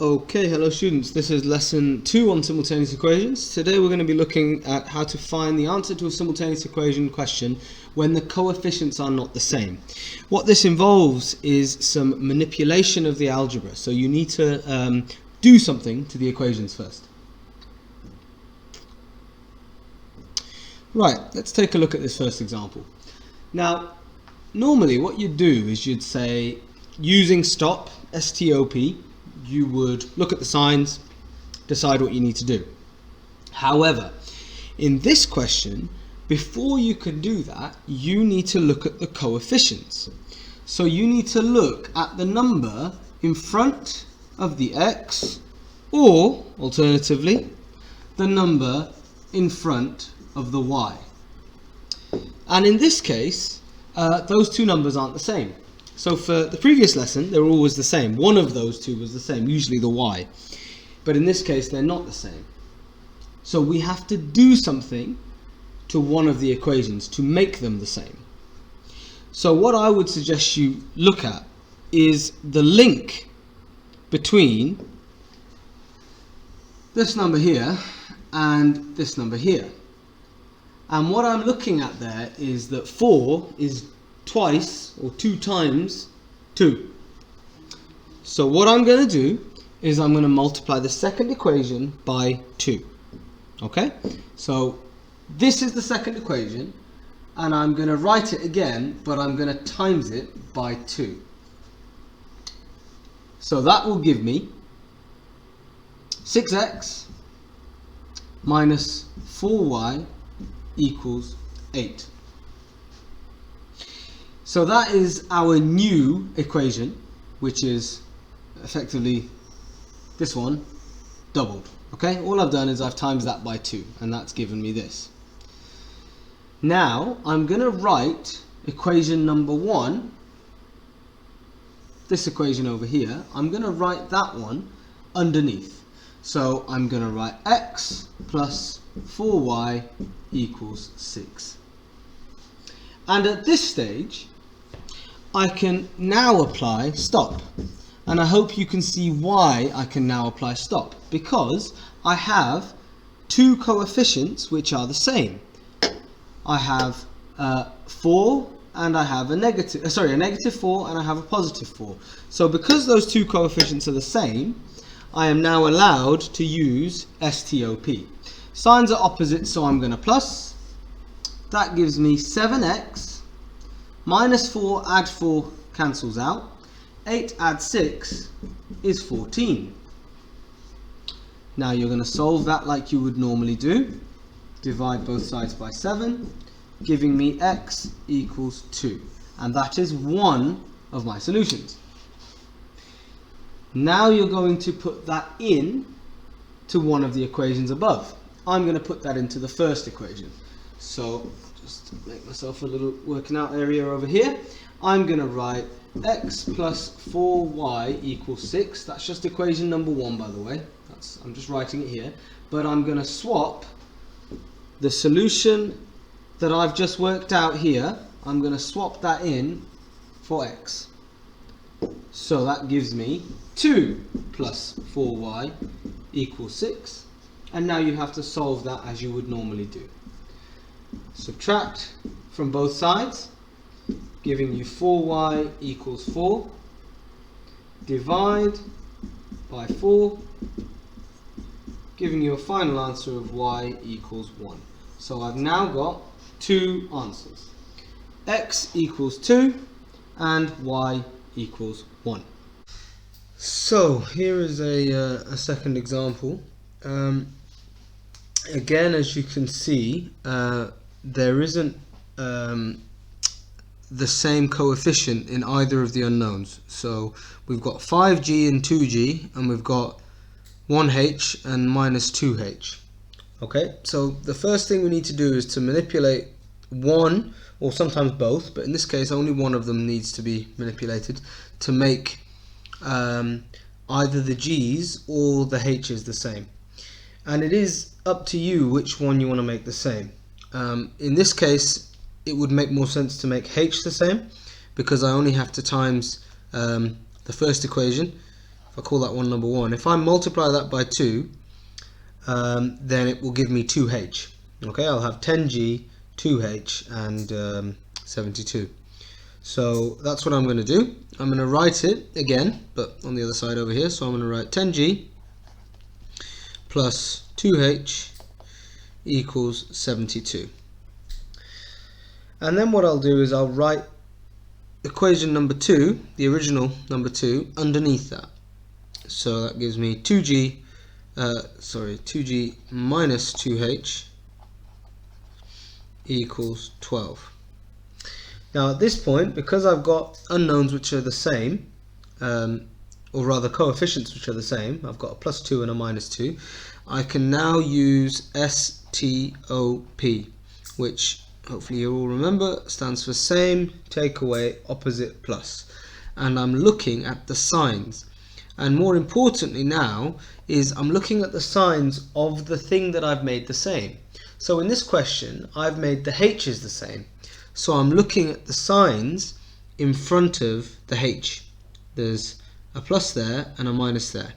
Okay, hello students, this is lesson 2 on simultaneous equations. Today we're going to be looking at how to find the answer to a simultaneous equation question when the coefficients are not the same. What this involves is some manipulation of the algebra, so you need to do something to the equations first. Right, let's take a look at this first example. Now, normally what you'd do is you'd say, using stop, S-T-O-P, you would look at the signs, decide what you need to do. However, in this question, before you can do that, you need to look at the coefficients. So you need to look at the number in front of the x, or alternatively, the number in front of the y. And in this case, those two numbers aren't the same. So for the previous lesson, they were always the same. One of those two was the same, usually the y. But in this case, they're not the same. So we have to do something to one of the equations to make them the same. So what I would suggest you look at is the link between this number here and this number here. And what I'm looking at there is that 4 is twice or 2 times 2. So what I'm going to do is I'm going to multiply the second equation by 2. Okay? So this is the second equation, and I'm going to write it again, but I'm going to times it by 2. So that will give me 6x minus 4y equals 8. So that is our new equation, which is effectively this one doubled. Okay, all I've done is I've times that by 2, and that's given me this. Now I'm going to write equation number 1, this equation over here, I'm going to write that one underneath. So I'm going to write x plus 4y equals 6. And at this stage, I can now apply stop. And I hope you can see why I can now apply stop. Because I have two coefficients which are the same. I have 4 and I have a negative 4 and I have a positive 4. So because those two coefficients are the same, I am now allowed to use STOP. Signs are opposite, so I'm going to plus. That gives me 7x minus 4, add 4 cancels out. 8 add 6 is 14. Now you're going to solve that like you would normally do. Divide both sides by 7, giving me x equals 2. And that is one of my solutions. Now you're going to put that in to one of the equations above. I'm going to put that into the first equation. So just to make myself a little working out area over here, I'm going to write x plus 4y equals 6. That's just equation number 1, by the way. I'm just writing it here. But I'm going to swap the solution that I've just worked out here. I'm going to swap that in for x. So that gives me 2 plus 4y equals 6. And now you have to solve that as you would normally do. Subtract from both sides, giving you 4y equals 4. Divide by 4, giving you a final answer of y equals 1. So I've now got two answers. X equals 2 and y equals 1. So here is a second example. Again, as you can see, there isn't the same coefficient in either of the unknowns. So we've got 5g and 2g, and we've got 1h and minus 2h. Okay, so the first thing we need to do is to manipulate one, or sometimes both, but in this case only one of them needs to be manipulated to make either the g's or the h's the same. And it is up to you which one you want to make the same. In this case, it would make more sense to make h the same, because I only have to times the first equation if I call that one number 1, if I multiply that by 2, then it will give me 2h. Okay, I'll have 10g, 2h, and 72. So that's what I'm going to do. I'm going to write it again, but on the other side over here. So I'm going to write 10g plus 2h equals 72. And then what I'll do is I'll write equation number 2, the original number 2, underneath that. So that gives me 2g minus 2h equals 12. Now at this point, because I've got unknowns which are the same, or rather coefficients which are the same, I've got a plus 2 and a minus 2, I can now use STOP, which hopefully you all remember stands for same, take away, opposite, plus. And I'm looking at the signs. And more importantly now is I'm looking at the signs of the thing that I've made the same. So in this question, I've made the h's the same. So I'm looking at the signs in front of the h. There's a plus there and a minus there.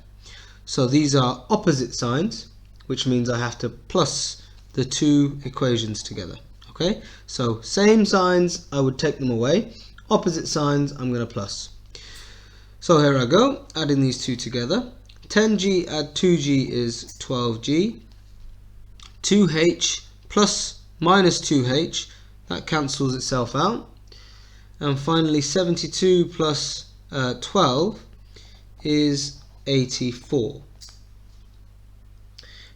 So these are opposite signs, which means I have to plus the two equations together. Okay, so same signs, I would take them away. Opposite signs, I'm going to plus. So here I go, adding these two together. 10g add 2g is 12g. 2h plus minus 2h, that cancels itself out. And finally 72 plus 12 is 84.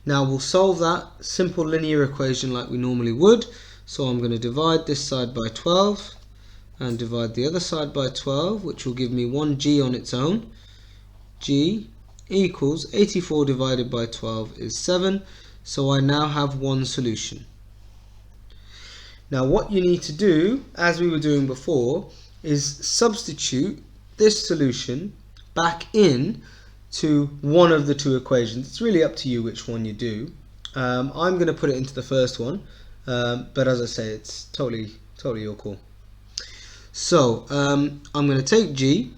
Now we'll solve that simple linear equation like we normally would. So I'm going to divide this side by 12 and divide the other side by 12, which will give me 1g on its own. G equals 84 divided by 12 is 7. So I now have one solution. Now what you need to do, as we were doing before, is substitute this solution back in to one of the two equations. It's really up to you which one you do. I'm going to put it into the first one, but as I say, it's totally your call. So I'm going to take g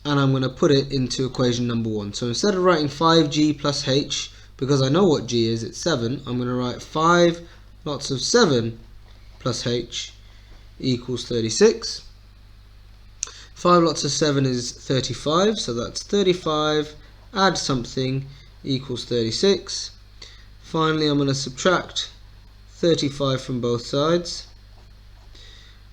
and I'm going to put it into equation number 1. So instead of writing 5g plus h, because I know what g is, it's 7, I'm going to write 5 lots of 7 plus h equals 36. 5 lots of 7 is 35, so that's 35, add something, equals 36. Finally, I'm going to subtract 35 from both sides,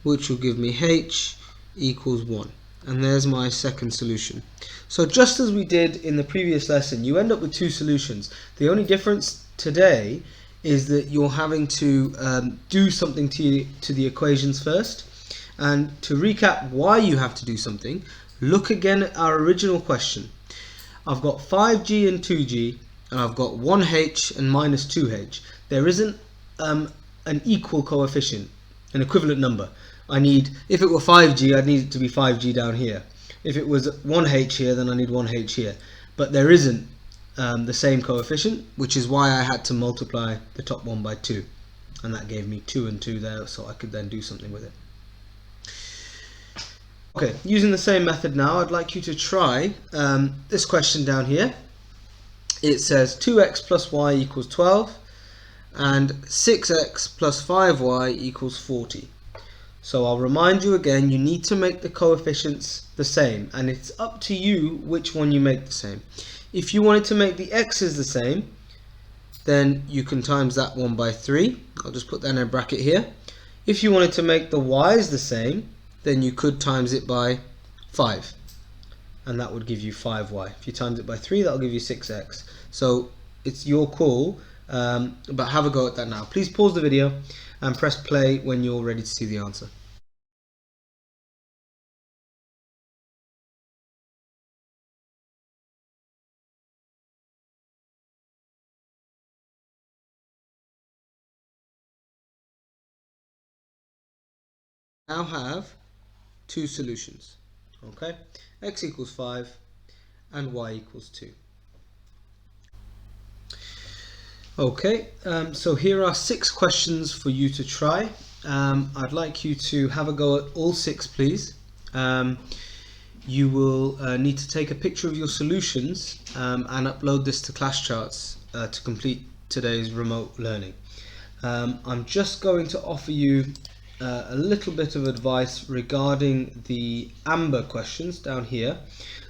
which will give me h equals 1. And there's my second solution. So just as we did in the previous lesson, you end up with two solutions. The only difference today is that you're having to do something to the equations first. And to recap why you have to do something, look again at our original question. I've got 5g and 2g, and I've got 1h and minus 2h. There isn't an equal coefficient, an equivalent number. If it were 5g, I'd need it to be 5g down here. If it was 1h here, then I need 1h here. But there isn't the same coefficient, which is why I had to multiply the top one by 2. And that gave me 2 and 2 there, so I could then do something with it. Okay, using the same method now, I'd like you to try this question down here. It says 2x plus y equals 12 and 6x plus 5y equals 40. So I'll remind you again, you need to make the coefficients the same, and it's up to you which one you make the same. If you wanted to make the x's the same, then you can times that one by 3. I'll just put that in a bracket here. If you wanted to make the y's the same, then you could times it by 5, and that would give you 5y. If you times it by 3, that'll give you 6x. So it's your call, but have a go at that now. Please pause the video and press play when you're ready to see the answer. Now have two solutions. Okay, x equals 5 and y equals 2. Okay, so here are 6 questions for you to try. I'd like you to have a go at all 6, please. you will need to take a picture of your solutions and upload this to class charts to complete today's remote learning. I'm just going to offer you a little bit of advice regarding the amber questions down here.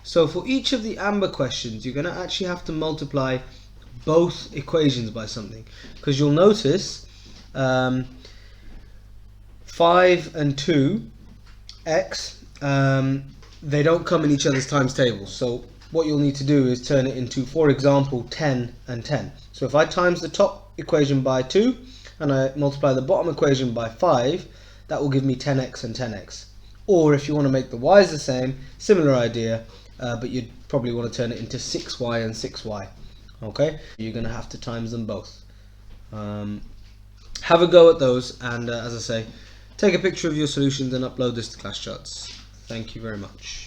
So for each of the amber questions, you're going to actually have to multiply both equations by something, because you'll notice 5 and 2x, they don't come in each other's times tables. So what you'll need to do is turn it into, for example, 10 and 10. So if I times the top equation by 2 and I multiply the bottom equation by 5, that will give me 10x and 10x. Or if you want to make the y's the same, similar idea, but you'd probably want to turn it into 6y and 6y. Okay, you're going to have to times them both. Have a go at those, and as I say, take a picture of your solutions and upload this to class charts. Thank you very much.